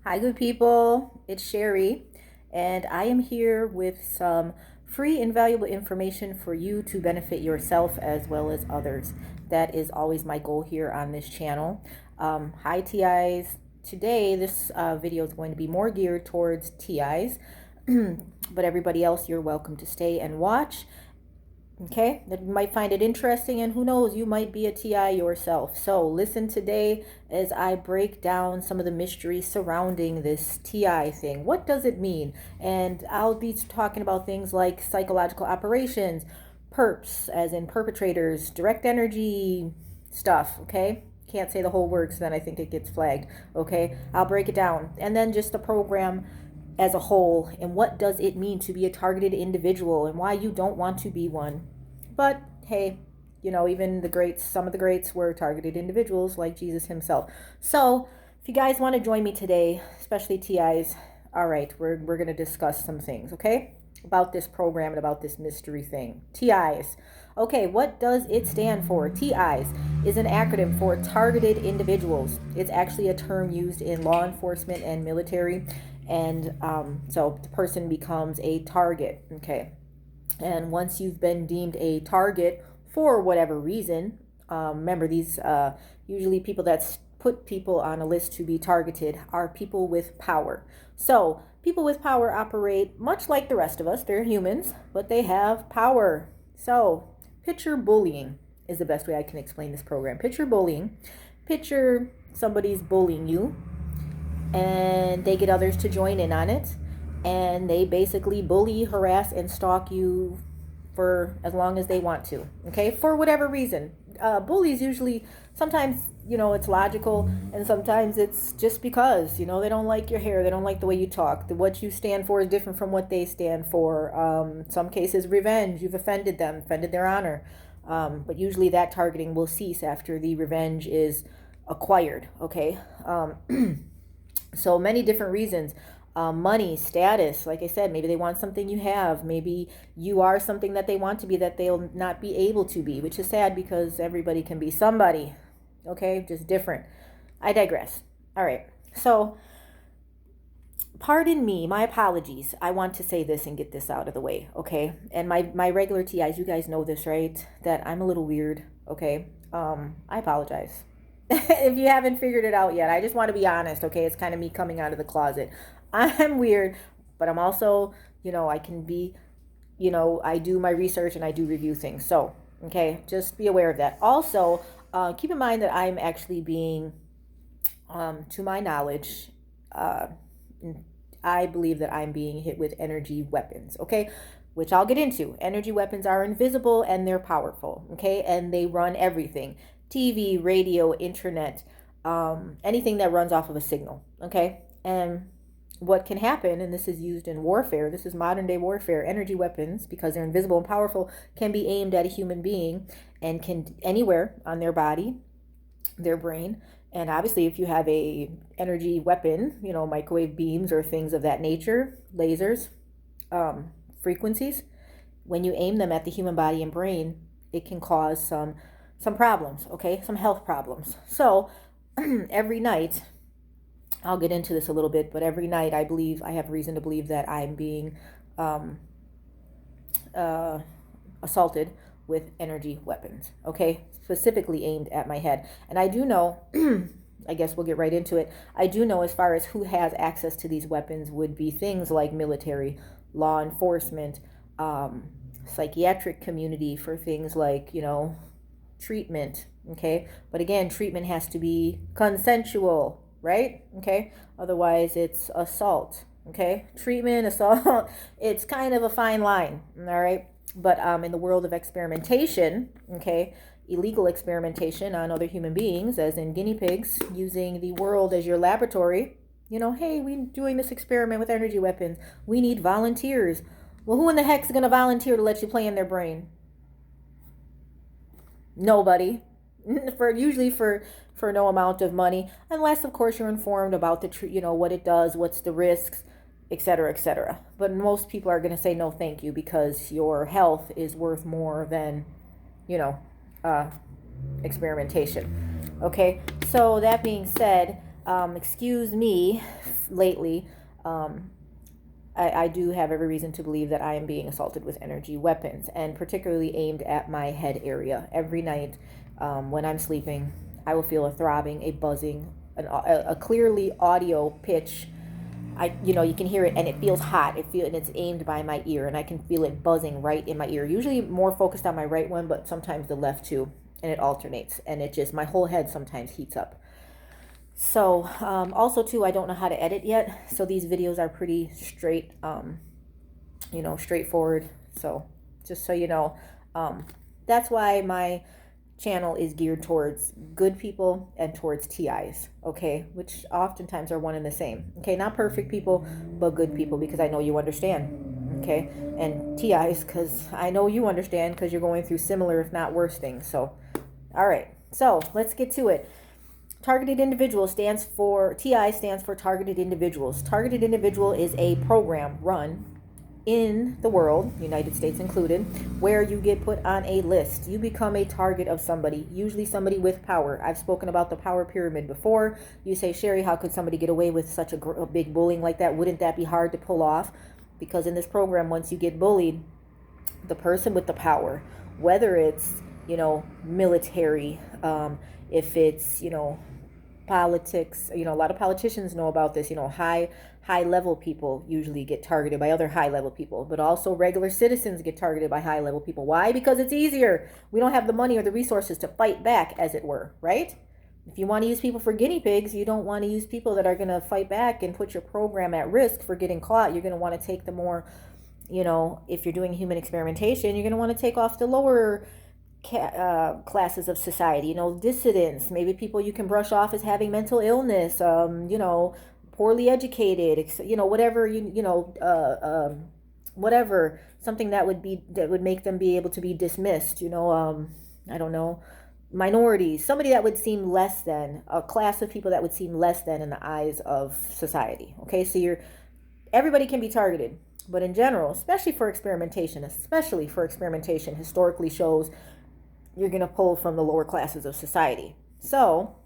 Hi, good people. It's Sherry, and I am here with some free and valuable information for you to benefit yourself as well as others. That is always my goal here on this channel. Hi, TIs. Today, this video is going to be more geared towards TIs, but everybody else, you're welcome to stay and watch. Okay, that you might find it interesting, and who knows, you might be a TI yourself. So listen today as I break down some of the mysteries surrounding this TI thing. What does it mean? And I'll be talking about things like psychological operations, perps, as in perpetrators, direct energy stuff. Okay, can't say the whole word, so then I think it gets flagged. Okay, I'll break it down, and then just the program as a whole, and what does it mean to be a targeted individual and why you don't want to be one. But hey, even the greats, some of the greats were targeted individuals like Jesus himself. So if you guys want to join me today, especially TIs, all right, we're going to discuss some things, okay, about this program and about this mystery thing. TIs. Okay, what does it stand for? TIs is an acronym for targeted individuals. It's actually a term used in law enforcement and military. And so the person becomes a target, okay? And once you've been deemed a target for whatever reason, remember these usually people that put people on a list to be targeted are people with power. So people with power operate much like the rest of us. They're humans, but they have power. So picture bullying is the best way I can explain this program. Picture bullying. Picture somebody's bullying you, and they get others to join in on it, and they basically bully, harass, and stalk you for as long as they want to, okay, for whatever reason. Bullies usually, sometimes, it's logical, and sometimes it's just because, they don't like your hair, they don't like the way you talk, what you stand for is different from what they stand for. Some cases, revenge, you've offended them, offended their honor, but usually that targeting will cease after the revenge is acquired, okay. So many different reasons. Money, status, like I said, maybe they want something you have. Maybe you are something that they want to be that they'll not be able to be, which is sad because everybody can be somebody. Okay, just different. I digress. All right. So, pardon me, my apologies. I want to say this and get this out of the way. Okay. And my regular TIs, you guys know this, right? That I'm a little weird. Okay. I apologize. If you haven't figured it out yet, I just want to be honest, okay? It's kind of me coming out of the closet. I'm weird, but I'm also, I can be, I do my research and I do review things. So, okay, just be aware of that. Also, keep in mind that I'm actually being, to my knowledge, I believe that I'm being hit with energy weapons, okay? Which I'll get into. Energy weapons are invisible and they're powerful, okay? And they run everything. TV, radio, internet, anything that runs off of a signal, okay? And what can happen, and this is used in warfare, this is modern day warfare, energy weapons, because they're invisible and powerful, can be aimed at a human being and can anywhere on their body, their brain. And obviously if you have a energy weapon, microwave beams or things of that nature, lasers, frequencies, when you aim them at the human body and brain, it can cause some problems, okay? Some health problems. So every night, I'll get into this a little bit, but every night I have reason to believe that I'm being assaulted with energy weapons, okay? Specifically aimed at my head. And I do know, I guess we'll get right into it. I do know as far as who has access to these weapons would be things like military, law enforcement, psychiatric community for things like, treatment, okay? But again, treatment has to be consensual, right? Okay? Otherwise, it's assault, okay? Treatment, assault, it's kind of a fine line, all right? But in the world of experimentation, okay, illegal experimentation on other human beings, as in guinea pigs, using the world as your laboratory, hey, we're doing this experiment with energy weapons. We need volunteers. Well, who in the heck is going to volunteer to let you play in their brain? Nobody. Usually for no amount of money, unless of course you're informed about what it does, what's the risks, etc., etc. But most people are going to say no thank you because your health is worth more than experimentation. Okay, so that being said, excuse me, lately, I do have every reason to believe that I am being assaulted with energy weapons, and particularly aimed at my head area. Every night, when I'm sleeping, I will feel a throbbing, a buzzing, a clearly audio pitch. You can hear it, and it feels hot. And it's aimed by my ear, and I can feel it buzzing right in my ear. Usually more focused on my right one, but sometimes the left too, and it alternates, and my whole head sometimes heats up. So, also too, I don't know how to edit yet. So these videos are pretty straightforward. So just so you know, that's why my channel is geared towards good people and towards TIs, okay? Which oftentimes are one and the same, okay? Not perfect people, but good people, because I know you understand, okay? And TIs, because I know you understand, because you're going through similar, if not worse things. So, all right. So let's get to it. Targeted Individual TI stands for Targeted Individuals. Targeted Individual is a program run in the world, United States included, where you get put on a list. You become a target of somebody, usually somebody with power. I've spoken about the power pyramid before. You say, Sherry, how could somebody get away with such a big bullying like that? Wouldn't that be hard to pull off? Because in this program, once you get bullied, the person with the power, whether it's, military, if it's, politics, a lot of politicians know about this, high level people usually get targeted by other high level people, but also regular citizens get targeted by high level people. Why? Because it's easier. We don't have the money or the resources to fight back, as it were, right? If you want to use people for guinea pigs, you don't want to use people that are going to fight back and put your program at risk for getting caught. You're going to want to take the more, if you're doing human experimentation, you're going to want to take off the lower classes of society, dissidents, maybe people you can brush off as having mental illness, poorly educated, whatever, whatever, something that would make them be able to be dismissed, I don't know, minorities, somebody that would seem less than, a class of people that would seem less than in the eyes of society. Okay, so everybody can be targeted, but in general, especially for experimentation, historically shows you're going to pull from the lower classes of society. So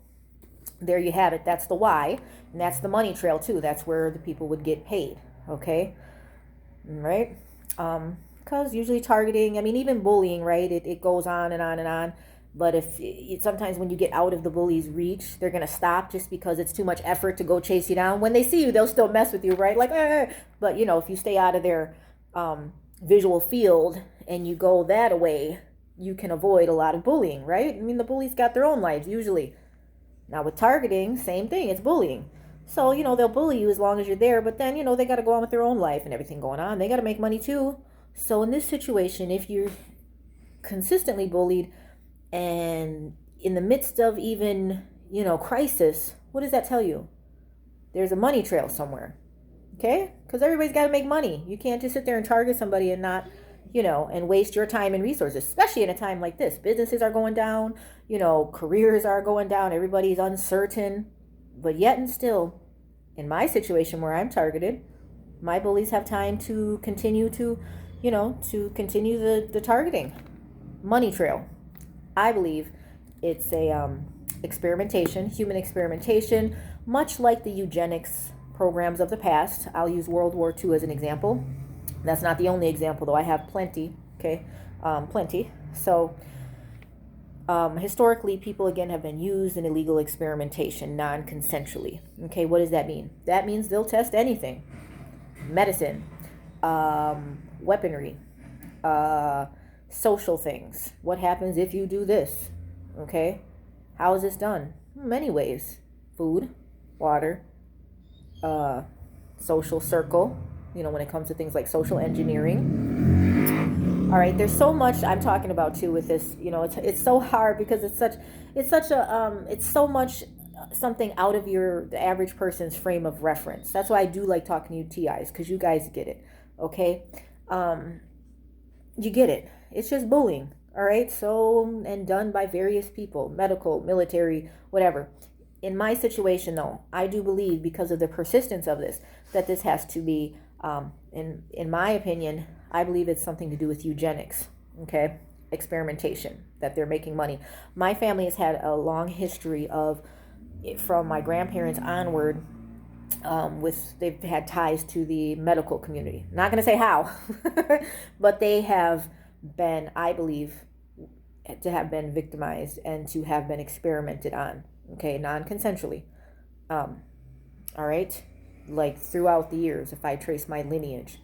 there you have it. That's the why. And that's the money trail too. That's where the people would get paid. Okay. Right. Because usually targeting, even bullying, right? It goes on and on and on. But sometimes when you get out of the bully's reach, they're going to stop just because it's too much effort to go chase you down. When they see you, they'll still mess with you, right? Like, but if you stay out of their visual field and you go that way, you can avoid a lot of bullying, right? The bullies got their own lives usually. Now with targeting, same thing, it's bullying. So, they'll bully you as long as you're there, but then, they got to go on with their own life and everything going on. They got to make money too. So in this situation, if you're consistently bullied and in the midst of even, crisis, what does that tell you? There's a money trail somewhere, okay? Because everybody's got to make money. You can't just sit there and target somebody and not, and waste your time and resources, especially in a time like this. Businesses are going down, careers are going down, everybody's uncertain. But yet and still, in my situation where I'm targeted, my bullies have time to continue to continue the targeting. Money trail. I believe it's a human experimentation, much like the eugenics programs of the past. I'll use World War II as an example. That's not the only example, though. I have plenty, okay? Plenty. So, historically, people, again, have been used in illegal experimentation non-consensually. Okay, what does that mean? That means they'll test anything. Medicine, weaponry, social things. What happens if you do this? Okay? How is this done? Many ways. Food, water, social circle, when it comes to things like social engineering. All right, there's so much I'm talking about too with this. It's so hard because it's so much something out of the average person's frame of reference. That's why I do like talking to you TIs, because you guys get it. Okay, you get it. It's just bullying. All right, so, and done by various people, medical, military, whatever. In my situation, though, I do believe, because of the persistence of this, that this has to be, in my opinion, I believe it's something to do with eugenics, okay? Experimentation, that they're making money. My family has had a long history of from my grandparents onward, they've had ties to the medical community. Not going to say how, but they have been, I believe, to have been victimized and to have been experimented on. Okay, non-consensually. All right, like throughout the years, if I trace my lineage.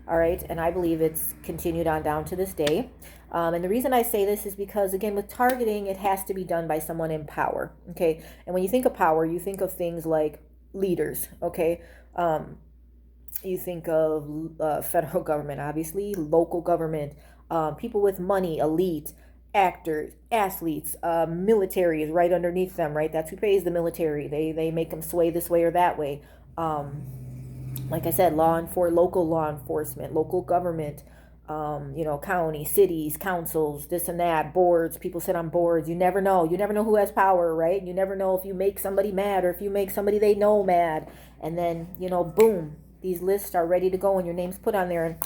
All right, and I believe it's continued on down to this day. And the reason I say this is because, again, with targeting, it has to be done by someone in power. Okay, and when you think of power, you think of things like leaders. Okay, you think of federal government, obviously, local government, people with money, elite, actors, athletes, military is right underneath them, right? That's who pays the military. They make them sway this way or that way. Like I said, local law enforcement, local government, county, cities, councils, this and that, boards, people sit on boards. You never know who has power, right? You never know if you make somebody mad or if you make somebody they know mad. And then, boom, these lists are ready to go and your name's put on there. And,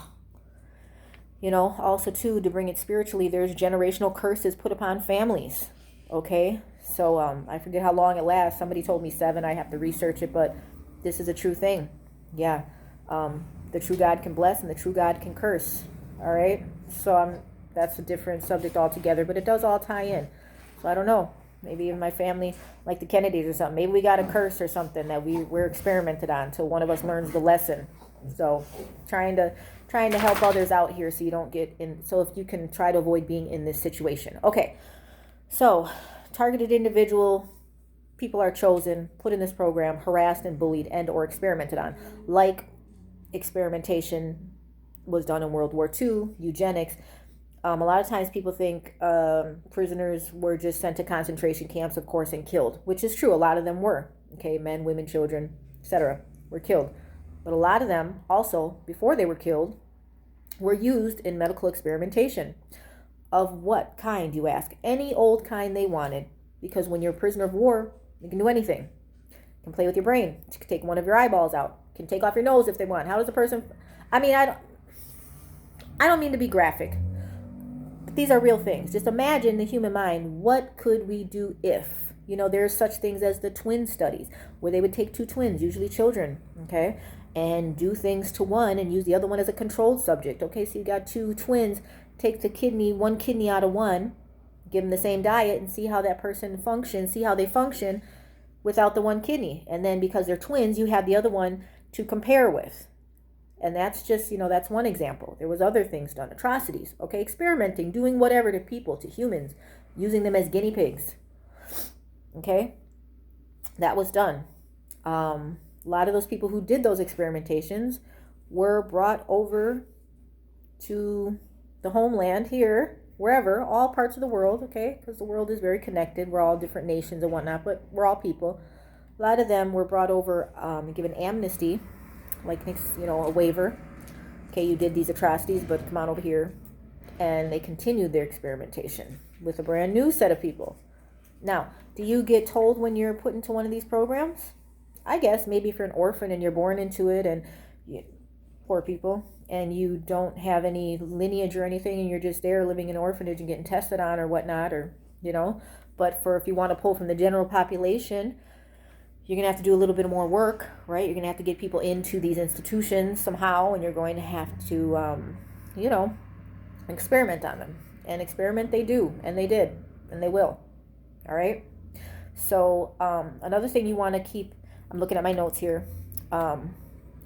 also too, to bring it spiritually, there's generational curses put upon families. Okay. So, I forget how long it lasts. Somebody told me 7, I have to research it, but this is a true thing. Yeah. The true God can bless and the true God can curse. All right. So that's a different subject altogether, but it does all tie in. So I don't know. Maybe in my family, like the Kennedys or something, maybe we got a curse or something that we're experimented on until one of us learns the lesson. So trying to help others out here so you don't get in. So if you can try to avoid being in this situation. Okay. So targeted individual, people are chosen, put in this program, harassed and bullied and or experimented on, like experimentation was done in World War II, eugenics. A lot of times people think prisoners were just sent to concentration camps, of course, and killed, which is true. A lot of them were. Okay, men, women, children, etc. were killed. But a lot of them also, before they were killed, were used in medical experimentation. Of what kind, you ask? Any old kind they wanted. Because when you're a prisoner of war, you can do anything. You can play with your brain. You can take one of your eyeballs out. You can take off your nose if they want. How does a person... I don't mean to be graphic. But these are real things. Just imagine the human mind. What could we do if? There's such things as the twin studies, where they would take 2 twins, usually children, okay, and do things to one and use the other one as a controlled subject. Okay, so you got 2 twins, take one kidney out of one, give them the same diet and see how that person functions, see how they function without the one kidney. And then because they're twins, you have the other one to compare with. And that's just, that's one example. There was other things done, atrocities, okay, experimenting, doing whatever to people, to humans, using them as guinea pigs. Okay, that was done. A lot of those people who did those experimentations were brought over to the homeland here, wherever, all parts of the world, okay, because the world is very connected. We're all different nations and whatnot, but we're all people. A lot of them were brought over and given amnesty, like, a waiver. Okay, you did these atrocities, but come on over here. And they continued their experimentation with a brand new set of people. Now, do you get told when you're put into one of these programs? I guess maybe if you're an orphan and you're born into it and poor people, and you don't have any lineage or anything and you're just there living in an orphanage and getting tested on or whatnot, or, but if you want to pull from the general population, you're going to have to do a little bit more work, right? You're going to have to get people into these institutions somehow, and you're going to have to, experiment on them. And experiment they do, and they did, and they will. All right. So another thing you want to keep, I'm looking at my notes here.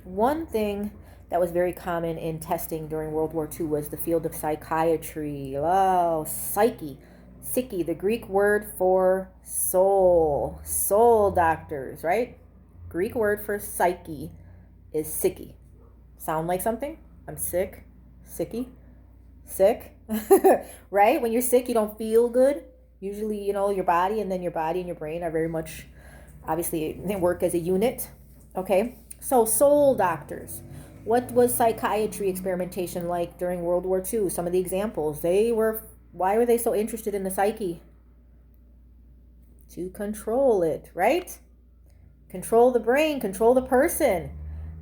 One thing that was very common in testing during World War II was the field of psychiatry. Oh, psyche, the Greek word for soul doctors, right? Greek word for psyche is psyche. Sound like something? I'm sick, sick, right? When you're sick, you don't feel good. Usually, your body and your brain are very much, obviously, they work as a unit. Okay, so soul doctors. What was psychiatry experimentation like during World War II? Some of the examples. Why were they so interested in the psyche? To control it, right? Control the brain, control the person.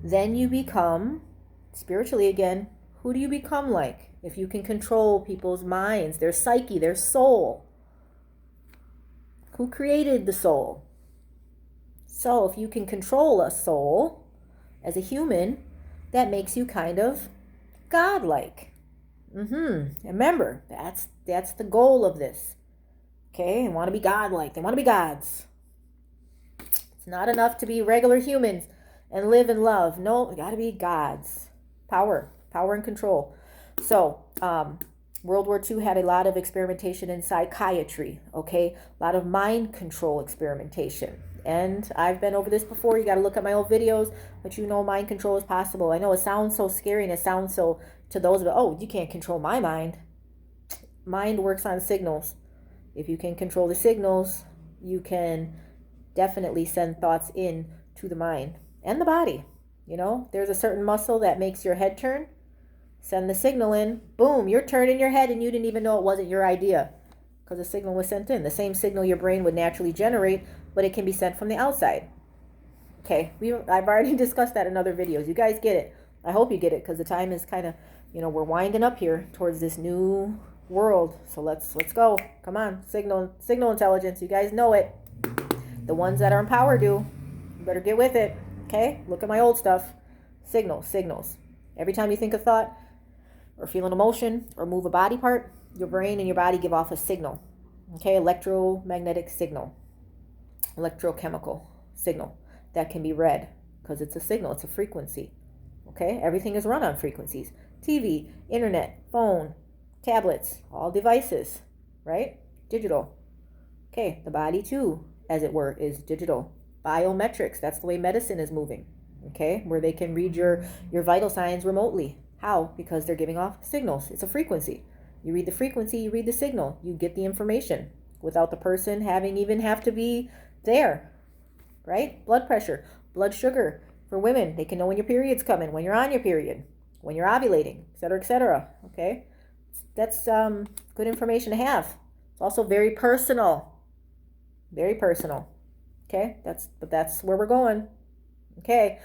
Then you become, spiritually again, who do you become like? If you can control people's minds, their psyche, their soul. Who created the soul? So if you can control a soul as a human, that makes you kind of godlike. Remember, that's the goal of this. Okay, they want to be godlike. They want to be gods. It's not enough to be regular humans and live in love. No, we got to be gods. Power and control. So, World War II had a lot of experimentation in psychiatry. Okay, a lot of mind control experimentation. And I've been over this before. You got to look at my old videos, but you know mind control is possible. I know it sounds so scary and it sounds so to those of it, oh, you can't control my mind. Mind works on signals. If you can control the signals, you can definitely send thoughts in to the mind and the body. You know, there's a certain muscle that makes your head turn. Send the signal in. Boom, you're turning your head and you didn't even know it wasn't your idea because the signal was sent in. The same signal your brain would naturally generate, but it can be sent from the outside. Okay, I've already discussed that in other videos. You guys get it. I hope you get it because the time is kind of, we're winding up here towards this new world. So let's go. Come on, signal intelligence. You guys know it. The ones that are in power do. You better get with it. Okay, look at my old stuff. Signals. Every time you think a thought or feel an emotion or move a body part, your brain and your body give off a signal. Okay, electromagnetic signal, electrochemical signal that can be read because it's a signal, it's a frequency. Okay, everything is run on frequencies. TV, internet, phone, tablets, all devices, right? Digital. Okay, the body too, as it were, is digital. Biometrics, that's the way medicine is moving. Okay, where they can read your vital signs remotely. How? Because they're giving off signals. It's a frequency. You read the frequency, you read the signal, you get the information without the person have to be there, right? Blood pressure, blood sugar. For women, they can know when your period's coming, when you're on your period, when you're ovulating, et cetera. Okay, that's good information to have. It's also very personal. Okay, that's where we're going. Okay,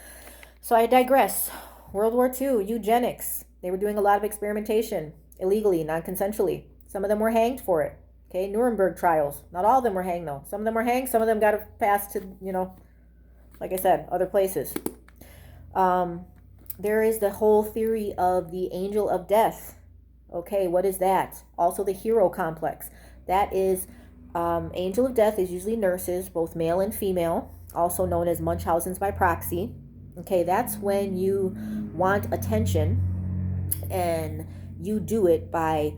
so I digress. World War II, eugenics. They were doing a lot of experimentation illegally, non-consensually. Some of them were hanged for it. Okay, Nuremberg trials. Not all of them were hanged though. Some of them were hanged. Some of them got a pass to, like I said, other places. There is the whole theory of the angel of death. Okay, what is that? Also the hero complex. That is, angel of death is usually nurses, both male and female, also known as Munchausen's by proxy. Okay, that's when you want attention and you do it by,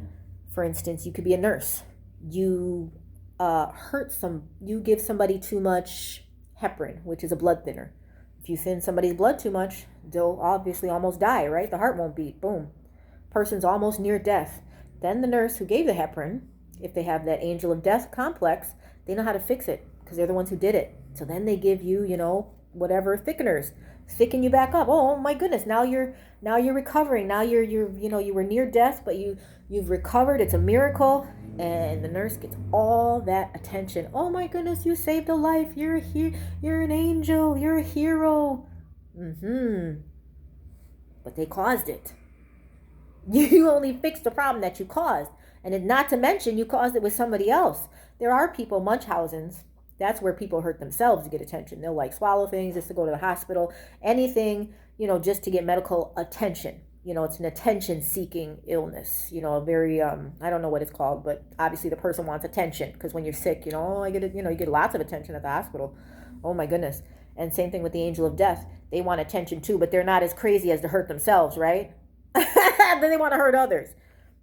for instance, you could be a nurse. You you give somebody too much heparin, which is a blood thinner. If you thin somebody's blood too much, they'll obviously almost die, right? The heart won't beat. Boom. Person's almost near death. Then the nurse who gave the heparin, if they have that angel of death complex, they know how to fix it because they're the ones who did it. So then they give you, whatever thickeners, thicken you back up. Oh my goodness, now you're recovering. Now you're you were near death, but you've recovered. It's a miracle. And the nurse gets all that attention. Oh my goodness, you saved a life. You're an angel. You're a hero. But they caused it. You only fixed the problem that you caused. And not to mention, you caused it with somebody else. There are people, Munchausen's, that's where people hurt themselves to get attention. They'll swallow things just to go to the hospital. Anything, just to get medical attention. It's an attention-seeking illness. A very, I don't know what it's called, but obviously the person wants attention. Because when you're sick, you get lots of attention at the hospital. Oh my goodness. And same thing with the angel of death. They want attention too, but they're not as crazy as to hurt themselves, right? Then they want to hurt others.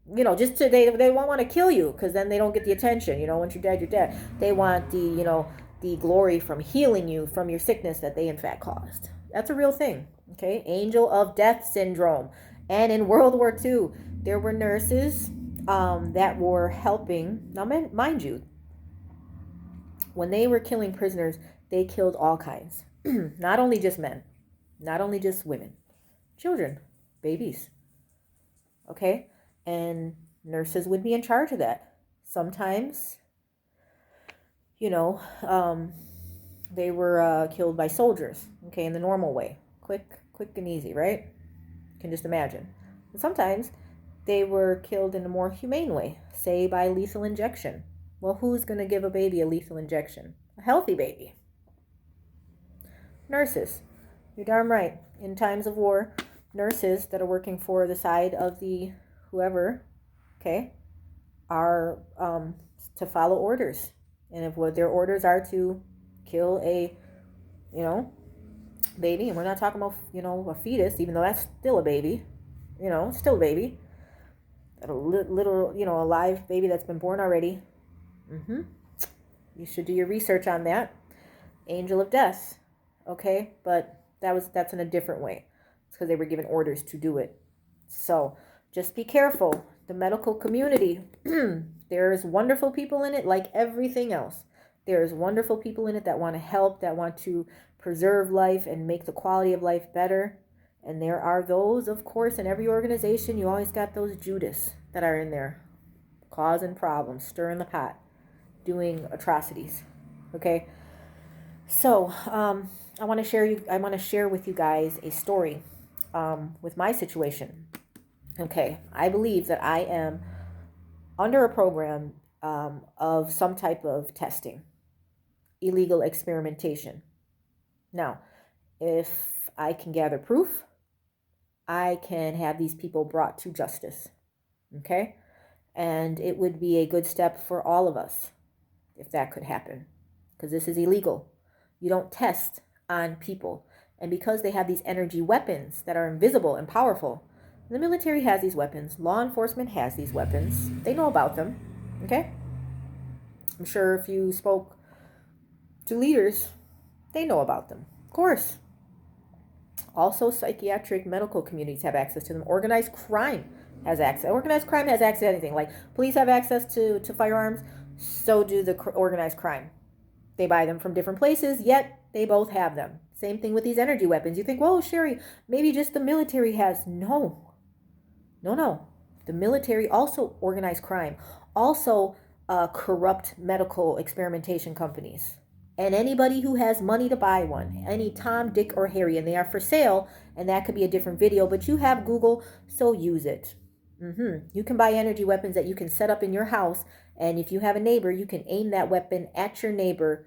They won't want to kill you because then they don't get the attention. Once you're dead, you're dead. They want the glory from healing you from your sickness that they in fact caused. That's a real thing. Okay, angel of death syndrome. And in World War II, there were nurses that were helping. Now, mind you, when they were killing prisoners, they killed all kinds. Not only just men, not only just women, children, babies. Okay, and nurses would be in charge of that. Sometimes, they were killed by soldiers. Okay, in the normal way, quick and easy, right? You can just imagine. And sometimes they were killed in a more humane way, say by lethal injection. Well, who's going to give a baby a lethal injection? A healthy baby. Nurses. You're darn right. In times of war, nurses that are working for the side of the whoever, okay, are to follow orders. And if what their orders are to kill a, you know, baby, and we're not talking about, a fetus, even though that's still a baby, it's still a baby, a little, a live baby that's been born already. You should do your research on that. Angel of death, okay, but that's in a different way. It's because they were given orders to do it. So just be careful. The medical community, there's wonderful people in it, like everything else. There's wonderful people in it that want to help, that want to preserve life and make the quality of life better. And there are those, of course, in every organization. You always got those Judas that are in there, causing problems, stirring the pot, doing atrocities. Okay. So I want to share with you guys a story with my situation. Okay, I believe that I am under a program of some type of testing, illegal experimentation. Now, if I can gather proof, I can have these people brought to justice. Okay, and it would be a good step for all of us if that could happen, because this is illegal. You don't test on people. And because they have these energy weapons that are invisible and powerful, the military has these weapons. Law enforcement has these weapons. They know about them. Okay? I'm sure if you spoke to leaders, they know about them. Of course. Also, psychiatric medical communities have access to them. Organized crime has access. Organized crime has access to anything. Like police have access to firearms. So do the organized crime. They buy them from different places, yet they both have them. Same thing with these energy weapons. You think, well, Sherry, maybe just the military has. No. The military, also organized crime, also corrupt medical experimentation companies. And anybody who has money to buy one, any Tom, Dick, or Harry, and they are for sale, and that could be a different video, but you have Google, so use it. You can buy energy weapons that you can set up in your house, and if you have a neighbor, you can aim that weapon at your neighbor.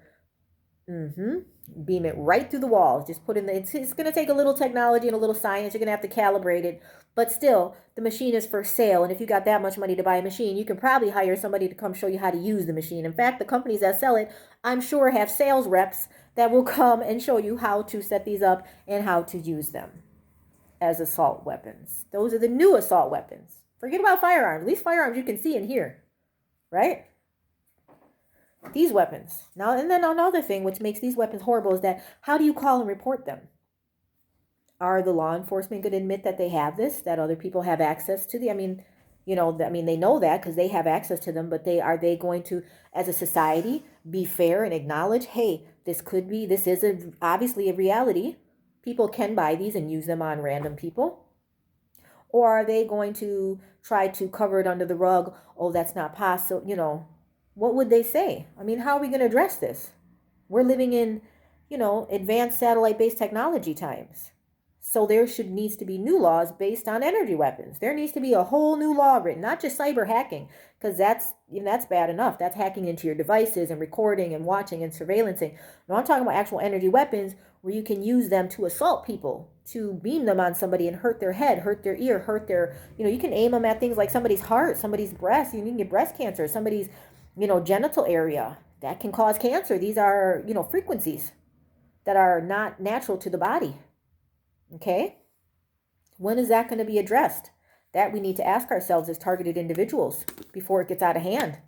Beam it right through the walls. Just put in it's going to take a little technology and a little science. You're going to have to calibrate it, but still, the machine is for sale. And if you got that much money to buy a machine, you can probably hire somebody to come show you how to use the machine. In fact, the companies that sell it, I'm sure, have sales reps that will come and show you how to set these up and how to use them as assault weapons. Those are the new assault weapons. Forget about firearms. At least firearms you can see and hear, right? These weapons. Now, and then another thing which makes these weapons horrible is that how do you call and report them? Are the law enforcement going to admit that they have this, that other people have access to the, they know that because they have access to them, but are they going to, as a society, be fair and acknowledge, hey, this is obviously a reality. People can buy these and use them on random people. Or are they going to try to cover it under the rug? Oh, that's not possible, What would they say? How are we going to address this? We're living in, advanced satellite-based technology times. So there needs to be new laws based on energy weapons. There needs to be a whole new law written, not just cyber hacking, because that's bad enough. That's hacking into your devices and recording and watching and surveillancing. No, I'm talking about actual energy weapons where you can use them to assault people, to beam them on somebody and hurt their head, hurt their ear, hurt their, you can aim them at things like somebody's heart, somebody's breast. You can get breast cancer, somebody's, genital area. That can cause cancer. These are, frequencies that are not natural to the body. Okay? When is that going to be addressed? That we need to ask ourselves as targeted individuals before it gets out of hand.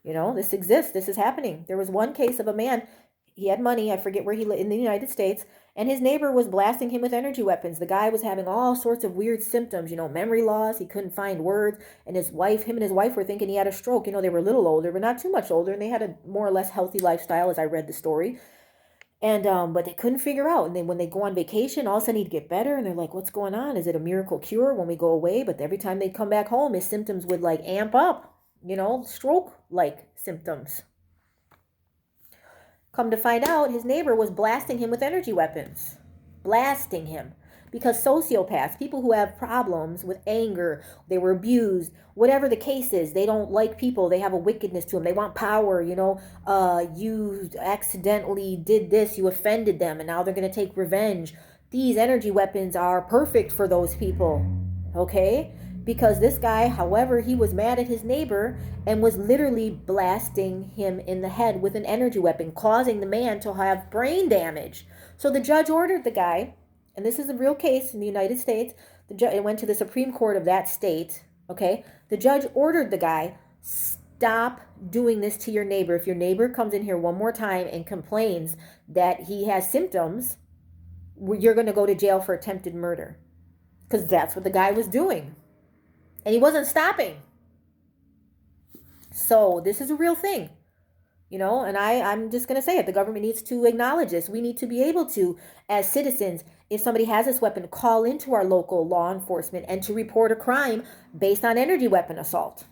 This exists. This is happening. There was one case of a man, he had money, I forget where he lived, in the United States, and his neighbor was blasting him with energy weapons. The guy was having all sorts of weird symptoms, memory loss, he couldn't find words, and him and his wife were thinking he had a stroke. They were a little older, but not too much older, and they had a more or less healthy lifestyle as I read the story. And but they couldn't figure out. And then when they go on vacation, all of a sudden he'd get better. And they're like, what's going on? Is it a miracle cure when we go away? But every time they'd come back home, his symptoms would amp up, stroke-like symptoms. Come to find out, his neighbor was blasting him with energy weapons. Blasting him. Because sociopaths, people who have problems with anger, they were abused, whatever the case is, they don't like people, they have a wickedness to them, they want power, you accidentally did this, you offended them, and now they're going to take revenge. These energy weapons are perfect for those people, okay? Because this guy, however, he was mad at his neighbor and was literally blasting him in the head with an energy weapon, causing the man to have brain damage. So the judge ordered the guy, and this is a real case in the United States. It went to the Supreme Court of that state, okay? The judge ordered the guy, stop doing this to your neighbor. If your neighbor comes in here one more time and complains that he has symptoms, you're going to go to jail for attempted murder. Because that's what the guy was doing. And he wasn't stopping. So this is a real thing, and I'm just going to say it. The government needs to acknowledge this. We need to be able to, as citizens, if somebody has this weapon, call into our local law enforcement and to report a crime based on energy weapon assault.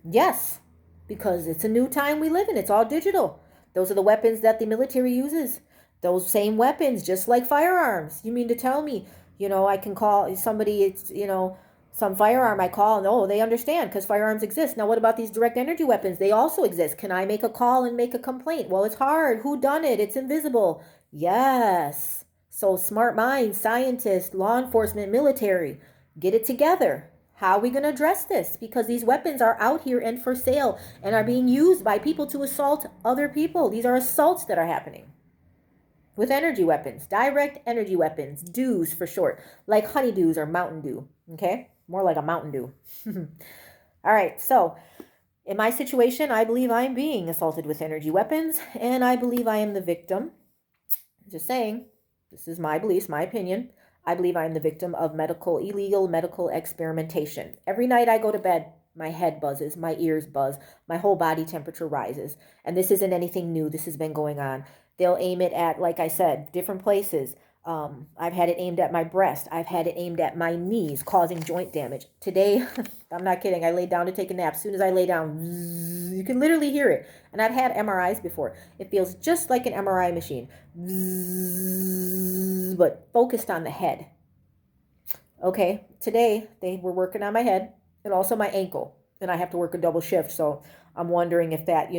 Yes, because it's a new time we live in. It's all digital. Those are the weapons that the military uses. Those same weapons, just like firearms. You mean to tell me, I can call somebody, some firearm I call, no, they understand because firearms exist. Now, what about these direct energy weapons? They also exist. Can I make a call and make a complaint? Well, it's hard. Who done it? It's invisible. Yes. So smart minds, scientists, law enforcement, military, get it together. How are we going to address this? Because these weapons are out here and for sale and are being used by people to assault other people. These are assaults that are happening with energy weapons, direct energy weapons, dews for short, like honeydews or Mountain Dew, okay? More like a Mountain Dew. All right, so in my situation, I believe I'm being assaulted with energy weapons, and I believe I am the victim. Just saying, this is my beliefs, my opinion. I believe I am the victim of illegal medical experimentation. Every night I go to bed, my head buzzes, my ears buzz, my whole body temperature rises. And this isn't anything new. This has been going on. They'll aim it at, like I said, different places. I've had it aimed at my breast. I've had it aimed at my knees, causing joint damage. Today, I'm not kidding, I laid down to take a nap. As soon as I lay down, you can literally hear it. And I've had MRIs before. It feels just like an MRI machine, but focused on the head. Okay, today they were working on my head and also my ankle. And I have to work a double shift, so I'm wondering if that,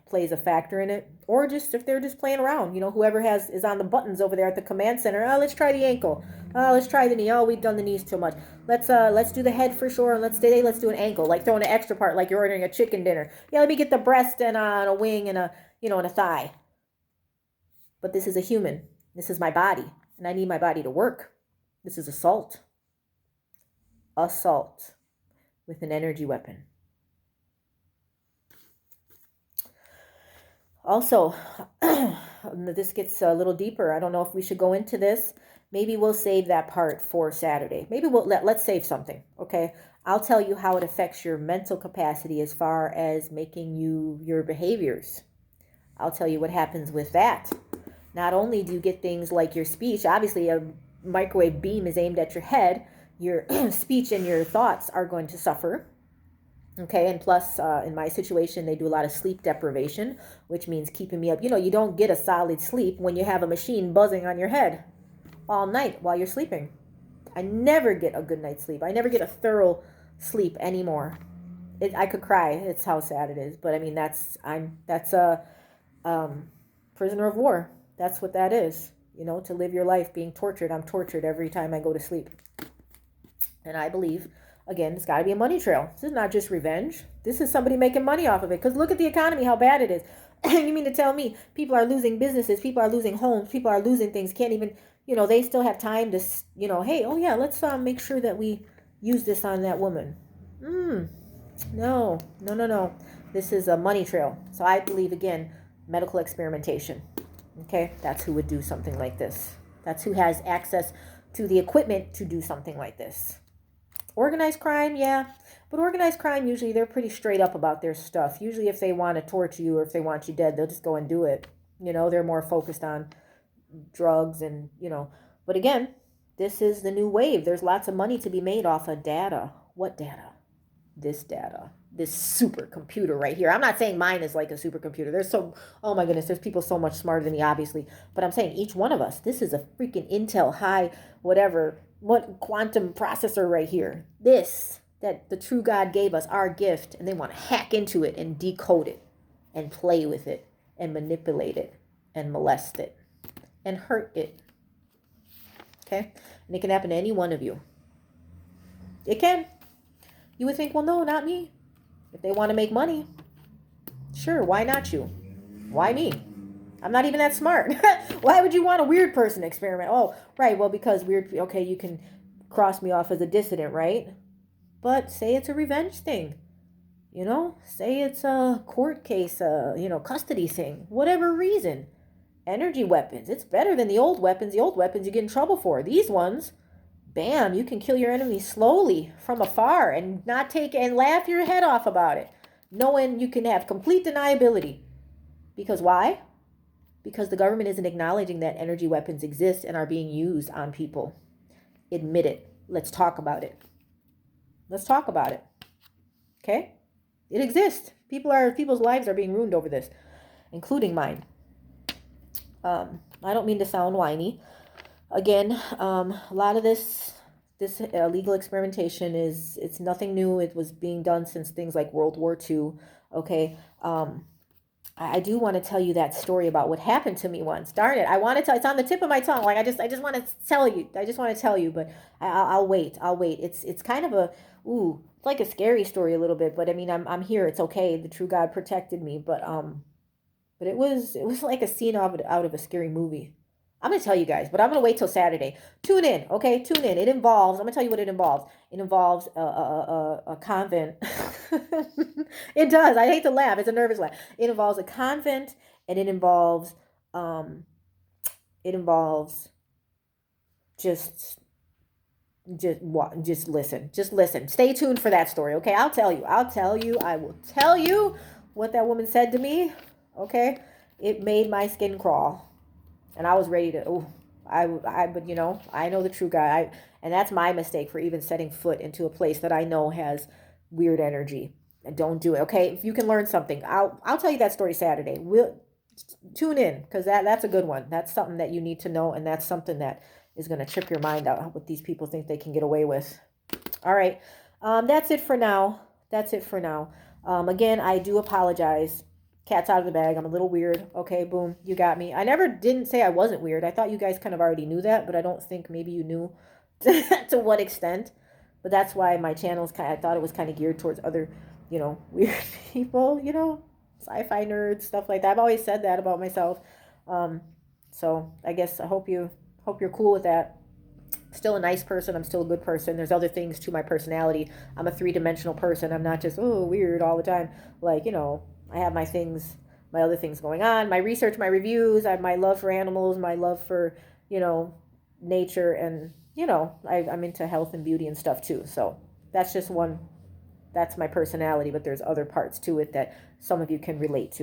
plays a factor in it, or just if they're just playing around. Whoever is on the buttons over there at the command center. Oh, let's try the ankle. Oh, let's try the knee. Oh, we've done the knees too much. Let's do the head for sure, and let's do an ankle, like throwing an extra part, like you're ordering a chicken dinner. Yeah, let me get the breast and a wing and and a thigh. But this is a human. This is my body, and I need my body to work. This is assault. Assault with an energy weapon. Also, this gets a little deeper. I don't know if we should go into this. Maybe we'll save that part for Saturday. Maybe let's save something, okay? I'll tell you how it affects your mental capacity as far as making your behaviors. I'll tell you what happens with that. Not only do you get things like your speech, obviously a microwave beam is aimed at your head, your speech and your thoughts are going to suffer. Okay, and plus, in my situation, they do a lot of sleep deprivation, which means keeping me up. You don't get a solid sleep when you have a machine buzzing on your head all night while you're sleeping. I never get a good night's sleep. I never get a thorough sleep anymore. I could cry. It's how sad it is. But I mean, that's a prisoner of war. That's what that is. To live your life being tortured. I'm tortured every time I go to sleep. And I believe, again, it's got to be a money trail. This is not just revenge. This is somebody making money off of it. Because look at the economy, how bad it is. You mean to tell me people are losing businesses, people are losing homes, people are losing things, can't even, they still have time to, hey, oh yeah, let's make sure that we use this on that woman. No. This is a money trail. So I believe, again, medical experimentation. Okay, that's who would do something like this. That's who has access to the equipment to do something like this. Organized crime, yeah. But organized crime, usually they're pretty straight up about their stuff. Usually if they want to torture you or if they want you dead, they'll just go and do it. They're more focused on drugs and, But again, this is the new wave. There's lots of money to be made off of data. What data? This data. this supercomputer right here. I'm not saying mine is like a supercomputer. Oh my goodness, there's people so much smarter than me, obviously. But I'm saying each one of us, this is a freaking Intel high, whatever, what quantum processor right here. This, that the true God gave us, our gift, and they want to hack into it and decode it and play with it and manipulate it and molest it and hurt it. Okay? And it can happen to any one of you. It can. You would think, well, no, not me. If they want to make money, sure, why not you? Why me? I'm not even that smart. Why would you want a weird person to experiment? Oh, right, well, because weird, okay, you can cross me off as a dissident, right? But say it's a revenge thing. You know, say it's a court case, custody thing, whatever reason. Energy weapons, it's better than the old weapons. The old weapons you get in trouble for. These ones, bam, you can kill your enemy slowly from afar and not take and laugh your head off about it, knowing you can have complete deniability. Because why? Because the government isn't acknowledging that energy weapons exist and are being used on people. Admit it. Let's talk about it. Let's talk about it. Okay? It exists. People's lives are being ruined over this, including mine. I don't mean to sound whiny. Again, a lot of this legal experimentation it's nothing new. It was being done since things like World War II. Okay. I do want to tell you that story about what happened to me once. Darn it. I want to tell, it's on the tip of my tongue. Like I just want to tell you. I just want to tell you, but I'll wait. It's kind of it's like a scary story a little bit, but I mean, I'm here. It's okay. The true God protected me, but it was like a scene out of a scary movie. I'm going to tell you guys, but I'm going to wait till Saturday. Tune in, okay? Tune in. I'm going to tell you what it involves. It involves a convent. It does. I hate to laugh. It's a nervous laugh. It involves a convent, and it involves just listen. Just listen. Stay tuned for that story, okay? I'll tell you. I will tell you what that woman said to me, okay? It made my skin crawl. And I was ready to, but I know the true God. And that's my mistake for even setting foot into a place that I know has weird energy. And don't do it, okay? If you can learn something, I'll tell you that story Saturday. We'll tune in, because that's a good one. That's something that you need to know, and that's something that is going to trip your mind out, what these people think they can get away with. All right. That's it for now. Again, I do apologize. Cat's out of the bag. I'm a little weird. Okay, boom, you got me. I didn't say I wasn't weird. I thought you guys kind of already knew that, but I don't think maybe you knew to what extent. But that's why my channel I thought it was kind of geared towards other, weird people, sci-fi nerds, stuff like that. I've always said that about myself. So I guess I hope you're cool with that. Still a nice person. I'm still a good person. There's other things to my personality. I'm a 3-dimensional person. I'm not just, weird all the time. Like, I have my other things going on, my research, my reviews, I have my love for animals, my love for, nature, and, I'm into health and beauty and stuff too. So that's my personality, but there's other parts to it that some of you can relate to.